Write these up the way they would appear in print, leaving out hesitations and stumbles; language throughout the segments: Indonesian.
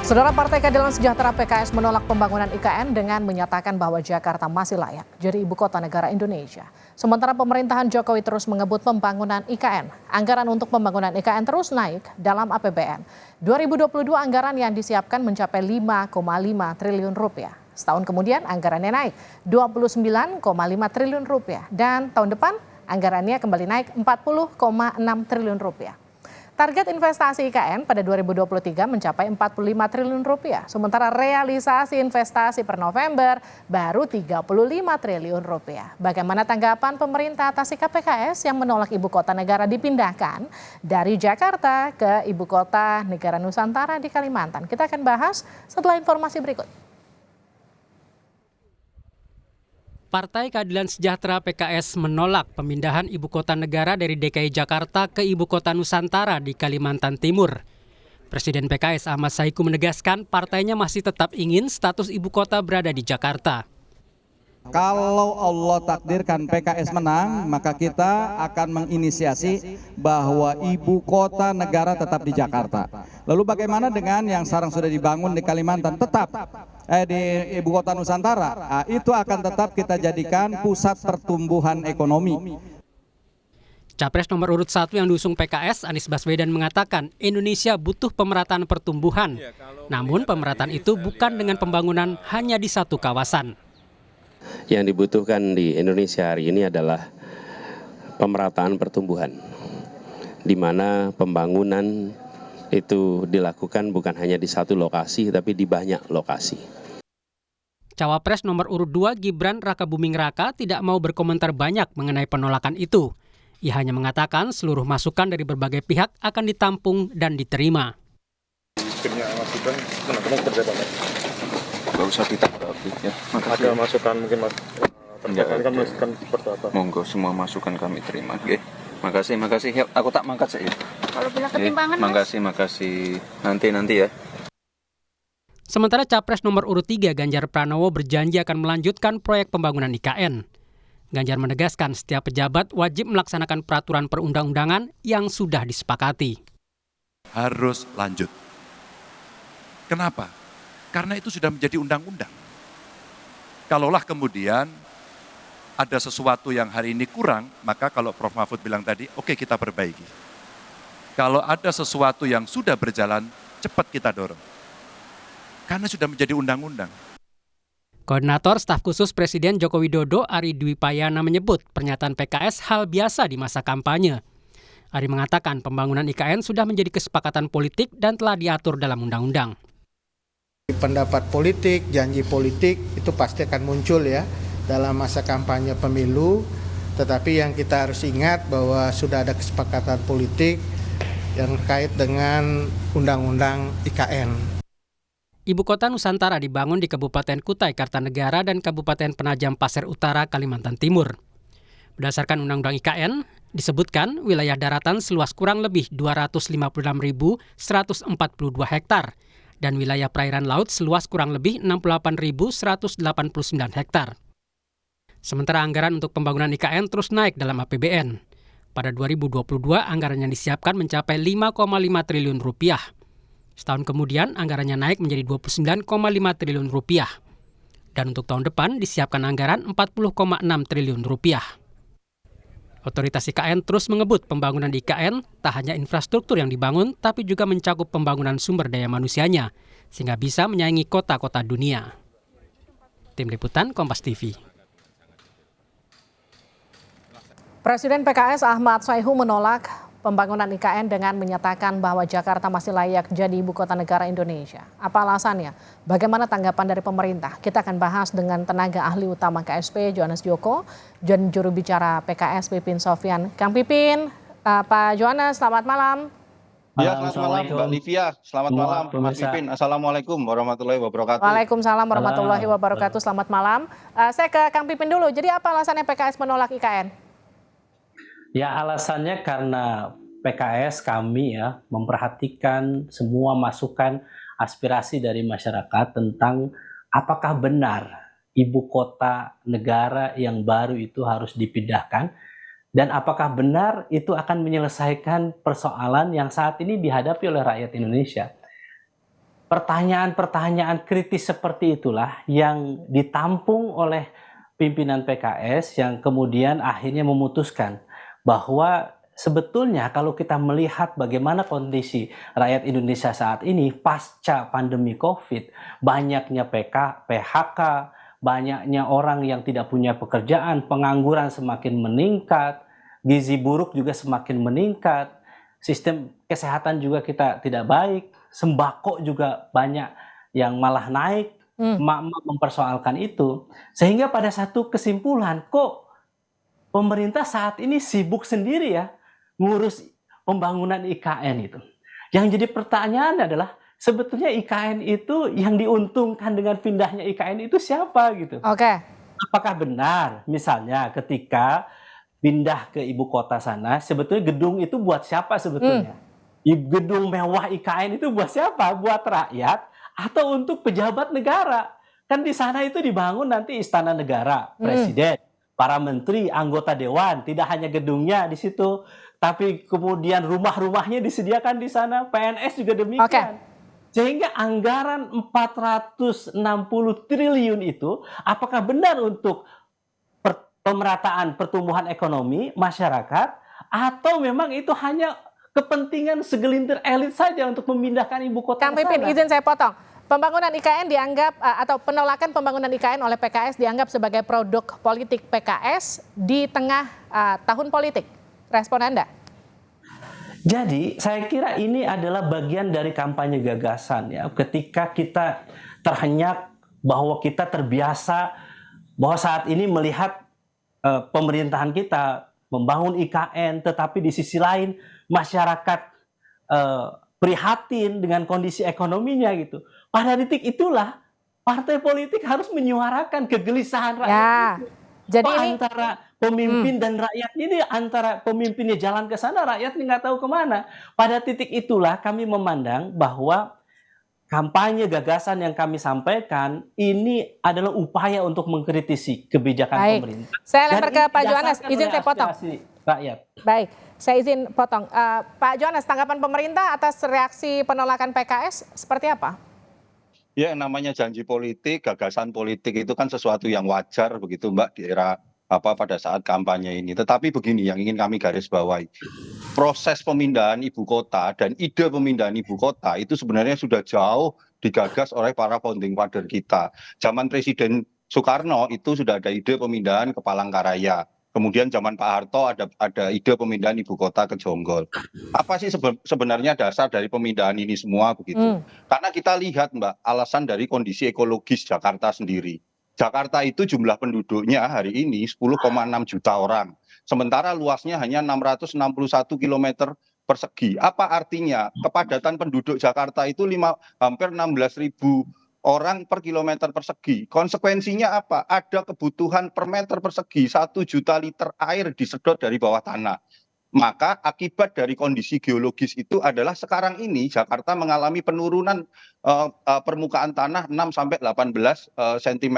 Saudara, Partai Keadilan Sejahtera PKS menolak pembangunan IKN dengan menyatakan bahwa Jakarta masih layak jadi ibu kota negara Indonesia. Sementara pemerintahan Jokowi terus mengebut pembangunan IKN. Anggaran untuk pembangunan IKN terus naik dalam APBN. 2022 anggaran yang disiapkan mencapai 5,5 triliun rupiah. Setahun kemudian anggarannya naik 29,5 triliun rupiah. Dan tahun depan anggarannya kembali naik 40,6 triliun rupiah. Target investasi IKN pada 2023 mencapai 45 triliun rupiah. Sementara realisasi investasi per November baru 35 triliun rupiah. Bagaimana tanggapan pemerintah atas sikap PKS yang menolak ibu kota negara dipindahkan dari Jakarta ke ibu kota negara Nusantara di Kalimantan? Kita akan bahas setelah informasi berikut. Partai Keadilan Sejahtera PKS menolak pemindahan ibu kota negara dari DKI Jakarta ke ibu kota Nusantara di Kalimantan Timur. Presiden PKS Ahmad Saiku menegaskan partainya masih tetap ingin status ibu kota berada di Jakarta. Kalau Allah takdirkan PKS menang, maka kita akan menginisiasi bahwa ibu kota negara tetap di Jakarta. Lalu bagaimana dengan yang sekarang sudah dibangun di Kalimantan tetap di ibu kota Nusantara? Nah, itu akan tetap kita jadikan pusat pertumbuhan ekonomi. Capres nomor urut 1 yang diusung PKS, Anies Baswedan, mengatakan Indonesia butuh pemerataan pertumbuhan. Namun pemerataan itu bukan dengan pembangunan hanya di satu kawasan. Yang dibutuhkan di Indonesia hari ini adalah pemerataan pertumbuhan, di mana pembangunan itu dilakukan bukan hanya di satu lokasi, tapi di banyak lokasi. Cawapres nomor urut 2 Gibran Rakabuming Raka tidak mau berkomentar banyak mengenai penolakan itu. Ia hanya mengatakan seluruh masukan dari berbagai pihak akan ditampung dan diterima. Gak usah ditanggapi ya. Makasih. Ada masukan mungkin mas. Kan masukan seperti apa? Monggo semua masukan kami terima. Oke. Makasih. Ya, aku tak mangkat saya. Kalau bila ketimbangan Makasih. Nanti ya. Sementara Capres nomor urut 3 Ganjar Pranowo berjanji akan melanjutkan proyek pembangunan IKN. Ganjar menegaskan setiap pejabat wajib melaksanakan peraturan perundang-undangan yang sudah disepakati. Harus lanjut. Kenapa? Karena itu sudah menjadi undang-undang. Kalaulah kemudian ada sesuatu yang hari ini kurang, maka kalau Prof. Mahfud bilang tadi, oke, kita perbaiki. Kalau ada sesuatu yang sudah berjalan, cepat kita dorong. Karena sudah menjadi undang-undang. Koordinator Staf Khusus Presiden Joko Widodo Ari Dwi Payana menyebut pernyataan PKS hal biasa di masa kampanye. Ari mengatakan pembangunan IKN sudah menjadi kesepakatan politik dan telah diatur dalam undang-undang. Pendapat politik, janji politik itu pasti akan muncul ya dalam masa kampanye pemilu. Tetapi yang kita harus ingat bahwa sudah ada kesepakatan politik yang terkait dengan undang-undang IKN. Ibu kota Nusantara dibangun di Kabupaten Kutai Kartanegara dan Kabupaten Penajam Pasir Utara, Kalimantan Timur. Berdasarkan Undang-Undang IKN, disebutkan wilayah daratan seluas kurang lebih 256.142 hektar dan wilayah perairan laut seluas kurang lebih 68.189 hektar. Sementara anggaran untuk pembangunan IKN terus naik dalam APBN. Pada 2022, anggaran yang disiapkan mencapai 5,5 triliun rupiah. Setahun kemudian, anggarannya naik menjadi 29,5 triliun rupiah. Dan untuk tahun depan disiapkan anggaran 40,6 triliun rupiah. Otoritas IKN terus mengebut pembangunan di IKN, tak hanya infrastruktur yang dibangun, tapi juga mencakup pembangunan sumber daya manusianya, sehingga bisa menyaingi kota-kota dunia. Tim Liputan Kompas TV. Presiden PKS Ahmad Saiku menolak pembangunan IKN dengan menyatakan bahwa Jakarta masih layak jadi ibu kota negara Indonesia. Apa alasannya? Bagaimana tanggapan dari pemerintah? Kita akan bahas dengan tenaga ahli utama KSP Johannes Joko dan juru bicara PKS Pipin Sofyan. Kang Pipin, Pak Johannes, selamat malam. Ya, selamat malam Mbak Livia. Selamat malam Mas Pipin. Assalamualaikum warahmatullahi wabarakatuh. Waalaikumsalam warahmatullahi wabarakatuh. Selamat malam. Saya ke Kang Pipin dulu. Jadi apa alasannya PKS menolak IKN? Ya, alasannya karena PKS kami ya memperhatikan semua masukan aspirasi dari masyarakat tentang apakah benar ibu kota negara yang baru itu harus dipindahkan dan apakah benar itu akan menyelesaikan persoalan yang saat ini dihadapi oleh rakyat Indonesia. pertanyaan-pertanyaan kritis seperti itulah yang ditampung oleh pimpinan PKS yang kemudian akhirnya memutuskan bahwa sebetulnya kalau kita melihat bagaimana kondisi rakyat Indonesia saat ini pasca pandemi COVID, banyaknya PHK, banyaknya orang yang tidak punya pekerjaan, pengangguran semakin meningkat, gizi buruk juga semakin meningkat, sistem kesehatan juga kita tidak baik, sembako juga banyak yang malah naik, emak-emak mempersoalkan itu. Sehingga pada satu kesimpulan, kok pemerintah saat ini sibuk sendiri ya ngurus pembangunan IKN itu. Yang jadi pertanyaan adalah sebetulnya IKN itu yang diuntungkan dengan pindahnya IKN itu siapa gitu. Oke. Apakah benar misalnya ketika pindah ke ibu kota sana sebetulnya gedung itu buat siapa sebetulnya? Gedung mewah IKN itu buat siapa? Buat rakyat atau untuk pejabat negara? Kan di sana itu dibangun nanti istana negara, presiden, para menteri, anggota dewan, tidak hanya gedungnya di situ, tapi kemudian rumah-rumahnya disediakan di sana, PNS juga demikian. Sehingga anggaran 460 triliun itu apakah benar untuk pemerataan pertumbuhan ekonomi masyarakat atau memang itu hanya kepentingan segelintir elit saja untuk memindahkan ibu kota? Kang Pipin, izin saya potong. Pembangunan IKN dianggap atau penolakan pembangunan IKN oleh PKS dianggap sebagai produk politik PKS di tengah tahun politik. Respon Anda? Jadi saya kira ini adalah bagian dari kampanye gagasan ya. Ketika kita terhenyak bahwa kita terbiasa bahwa saat ini melihat pemerintahan kita membangun IKN, tetapi di sisi lain masyarakat prihatin dengan kondisi ekonominya gitu. Pada titik itulah partai politik harus menyuarakan kegelisahan rakyat itu. Jadi ini antara pemimpin dan rakyat ini, antara pemimpinnya jalan ke sana, rakyatnya nggak tahu kemana. Pada titik itulah kami memandang bahwa kampanye gagasan yang kami sampaikan ini adalah upaya untuk mengkritisi kebijakan pemerintah. Saya lempar ke Pak Johannes, izin saya potong. Rakyat. Baik, saya izin potong. Pak Johannes, tanggapan pemerintah atas reaksi penolakan PKS seperti apa? Ya, namanya janji politik, gagasan politik itu kan sesuatu yang wajar begitu Mbak di era pada saat kampanye ini. Tetapi begini yang ingin kami garis bawahi. Proses pemindahan ibu kota dan ide pemindahan ibu kota itu sebenarnya sudah jauh digagas oleh para founding father kita. Zaman Presiden Soekarno itu sudah ada ide pemindahan ke Palangkaraya. Kemudian zaman Pak Harto ada ide pemindahan ibu kota ke Jonggol. Apa sih sebenarnya dasar dari pemindahan ini semua begitu? Karena kita lihat Mbak, alasan dari kondisi ekologis Jakarta sendiri. Jakarta itu jumlah penduduknya hari ini 10,6 juta orang. Sementara luasnya hanya 661 km persegi. Apa artinya? Kepadatan penduduk Jakarta itu hampir 16.000 orang per kilometer persegi. Konsekuensinya apa? Ada kebutuhan per meter persegi 1 juta liter air disedot dari bawah tanah. Maka akibat dari kondisi geologis itu adalah sekarang ini Jakarta mengalami penurunan permukaan tanah 6-18 cm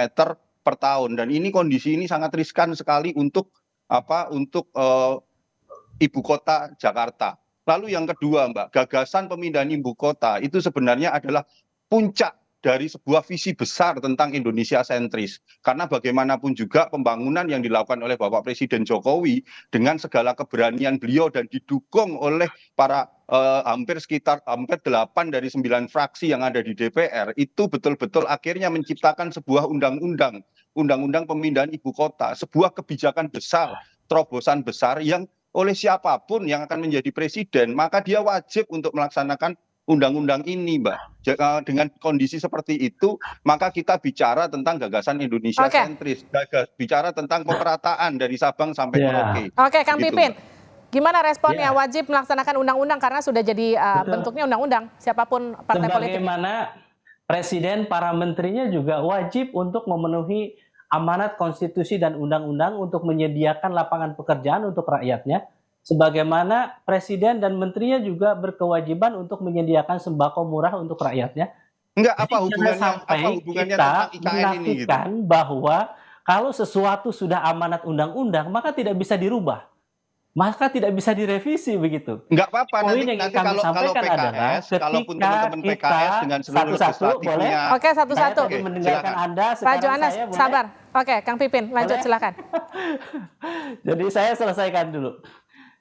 per tahun. Dan ini kondisi ini sangat riskan sekali untuk ibu kota Jakarta. Lalu yang kedua Mbak, gagasan pemindahan ibu kota itu sebenarnya adalah puncak dari sebuah visi besar tentang Indonesia sentris. Karena bagaimanapun juga pembangunan yang dilakukan oleh Bapak Presiden Jokowi dengan segala keberanian beliau dan didukung oleh para hampir 8 dari 9 fraksi yang ada di DPR itu betul-betul akhirnya menciptakan sebuah undang-undang pemindahan ibu kota, sebuah kebijakan besar, terobosan besar yang oleh siapapun yang akan menjadi presiden, maka dia wajib untuk melaksanakan undang-undang ini, Mbak. Dengan kondisi seperti itu, maka kita bicara tentang gagasan Indonesia sentris, bicara tentang pemerataan dari Sabang sampai Merauke. Oke, Kang Pipin, gimana responnya? Wajib melaksanakan undang-undang karena sudah jadi bentuknya undang-undang, siapapun partai politik. Sebagaimana presiden, para menterinya juga wajib untuk memenuhi amanat konstitusi dan undang-undang untuk menyediakan lapangan pekerjaan untuk rakyatnya. Sebagaimana presiden dan menterinya juga berkewajiban untuk menyediakan sembako murah untuk rakyatnya. Enggak, apa hubungannya tentang IKN ini gitu? Bahwa kalau sesuatu sudah amanat undang-undang maka tidak bisa dirubah. maka tidak bisa direvisi begitu. Nggak apa-apa, Poin nanti yang nanti kami kalau sampaikan adalah PKS, kalaupun ketika teman-teman PKS kita dengan seluruh satu-satu boleh. legislatifnya. Oke, satu-satu. Saya tadi mendengarkan silakan. Anda, Pak sekarang Johannes, saya boleh. sabar. Oke, Kang Pipin, lanjut Boleh? silakan. Jadi saya selesaikan dulu.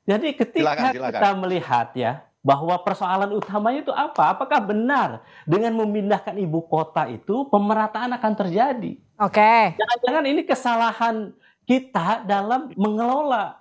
Jadi ketika Silakan. kita melihat ya bahwa persoalan utamanya itu apa? Apakah benar dengan memindahkan ibu kota itu pemerataan akan terjadi? Oke. Jangan-jangan ini kesalahan kita dalam mengelola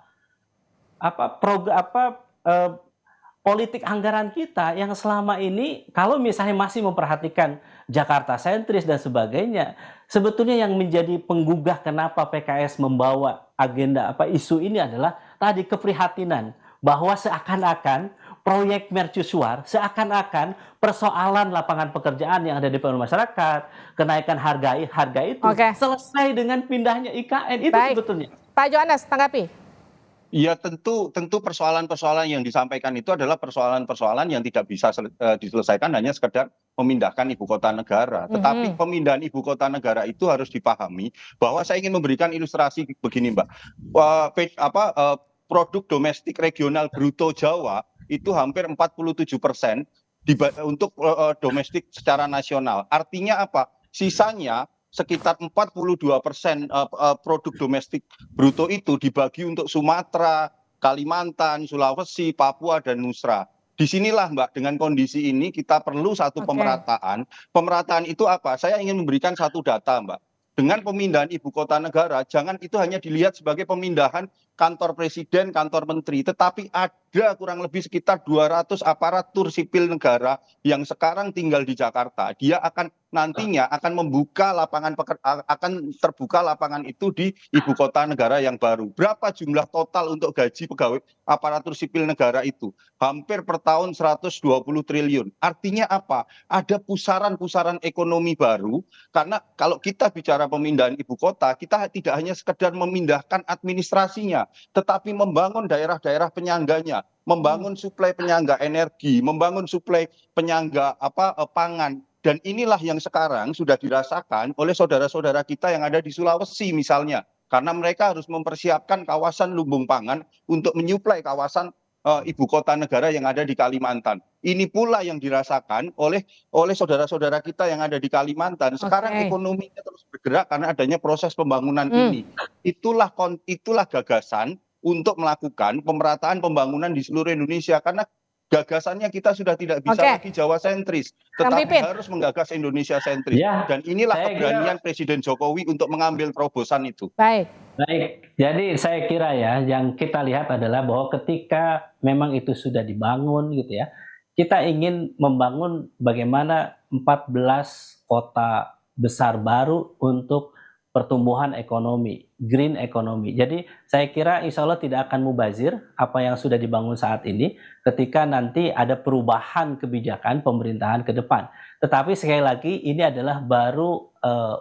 politik anggaran kita yang selama ini kalau misalnya masih memperhatikan Jakarta sentris dan sebagainya, sebetulnya yang menjadi penggugah kenapa PKS membawa agenda isu ini adalah tadi keprihatinan bahwa seakan-akan proyek mercusuar, seakan-akan persoalan lapangan pekerjaan yang ada di masyarakat, kenaikan harga itu selesai dengan pindahnya IKN itu. Baik. Sebetulnya. Pak Johannes, tanggapi. Ya tentu persoalan-persoalan yang disampaikan itu adalah persoalan-persoalan yang tidak bisa diselesaikan hanya sekedar memindahkan ibu kota negara. Tetapi pemindahan ibu kota negara itu harus dipahami bahwa saya ingin memberikan ilustrasi begini, Mbak. Produk domestik regional bruto Jawa itu hampir 47% untuk domestik secara nasional. Artinya apa? Sisanya sekitar 42% produk domestik bruto itu dibagi untuk Sumatera, Kalimantan, Sulawesi, Papua, dan Nusra. Disinilah Mbak, dengan kondisi ini kita perlu satu pemerataan. Pemerataan itu apa? Saya ingin memberikan satu data Mbak. Dengan pemindahan ibu kota negara, jangan itu hanya dilihat sebagai pemindahan kantor presiden, kantor menteri, tetapi ada kurang lebih sekitar 200 aparatur sipil negara yang sekarang tinggal di Jakarta. Dia nantinya akan membuka akan terbuka lapangan itu di ibu kota negara yang baru. Berapa jumlah total untuk gaji pegawai aparatur sipil negara itu? Hampir per tahun 120 triliun. Artinya apa? Ada pusaran-pusaran ekonomi baru, karena kalau kita bicara pemindahan ibu kota, kita tidak hanya sekedar memindahkan administrasinya, tetapi membangun daerah-daerah penyangganya, membangun suplai penyangga energi, membangun suplai penyangga pangan. Dan inilah yang sekarang sudah dirasakan oleh saudara-saudara kita yang ada di Sulawesi misalnya, karena mereka harus mempersiapkan kawasan lumbung pangan untuk menyuplai kawasan ibu kota negara yang ada di Kalimantan. Ini pula yang dirasakan oleh saudara-saudara kita yang ada di Kalimantan. Sekarang ekonominya terus bergerak karena adanya proses pembangunan ini. Itulah gagasan untuk melakukan pemerataan pembangunan di seluruh Indonesia, karena gagasannya kita sudah tidak bisa lagi Jawa sentris, tetapi harus menggagas Indonesia sentris. Dan inilah keberanian Presiden Jokowi untuk mengambil terobosan itu. Baik, jadi saya kira ya yang kita lihat adalah bahwa ketika memang itu sudah dibangun gitu ya, kita ingin membangun bagaimana 14 kota besar baru untuk pertumbuhan ekonomi, green economy. Jadi saya kira insya Allah tidak akan mubazir apa yang sudah dibangun saat ini ketika nanti ada perubahan kebijakan pemerintahan ke depan. Tetapi sekali lagi ini adalah baru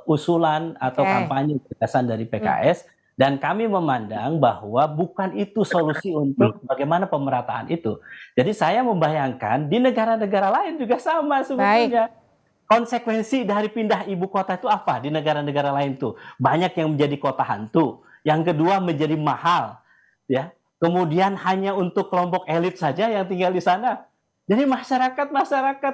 usulan atau kampanye gagasan dari PKS, dan kami memandang bahwa bukan itu solusi untuk bagaimana pemerataan itu. Jadi saya membayangkan di negara-negara lain juga sama sebetulnya. Konsekuensi dari pindah ibu kota itu apa di negara-negara lain tuh? Banyak yang menjadi kota hantu. Yang kedua menjadi mahal, ya. Kemudian hanya untuk kelompok elit saja yang tinggal di sana. Jadi masyarakat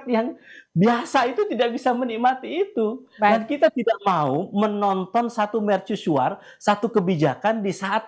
yang biasa itu tidak bisa menikmati itu. Dan kita tidak mau menonton satu mercusuar, satu kebijakan di saat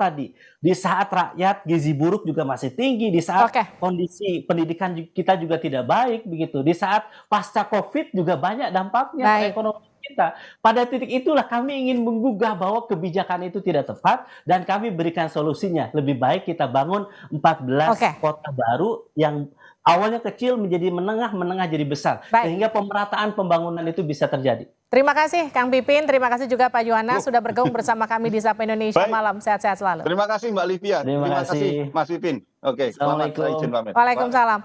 rakyat gizi buruk juga masih tinggi, di saat kondisi pendidikan kita juga tidak baik begitu, di saat pasca Covid juga banyak dampaknya ekonomi kita. Pada titik itulah kami ingin menggugah bahwa kebijakan itu tidak tepat dan kami berikan solusinya. Lebih baik kita bangun 14 kota baru yang awalnya kecil menjadi menengah jadi besar. Sehingga pemerataan pembangunan itu bisa terjadi. Terima kasih Kang Pipin, terima kasih juga Pak Johannes sudah bergabung bersama kami di Sapa Indonesia Malam. Sehat-sehat selalu. Terima kasih Mbak Livia. Terima kasih Mas Pipin. Oke, selamat. Waalaikumsalam.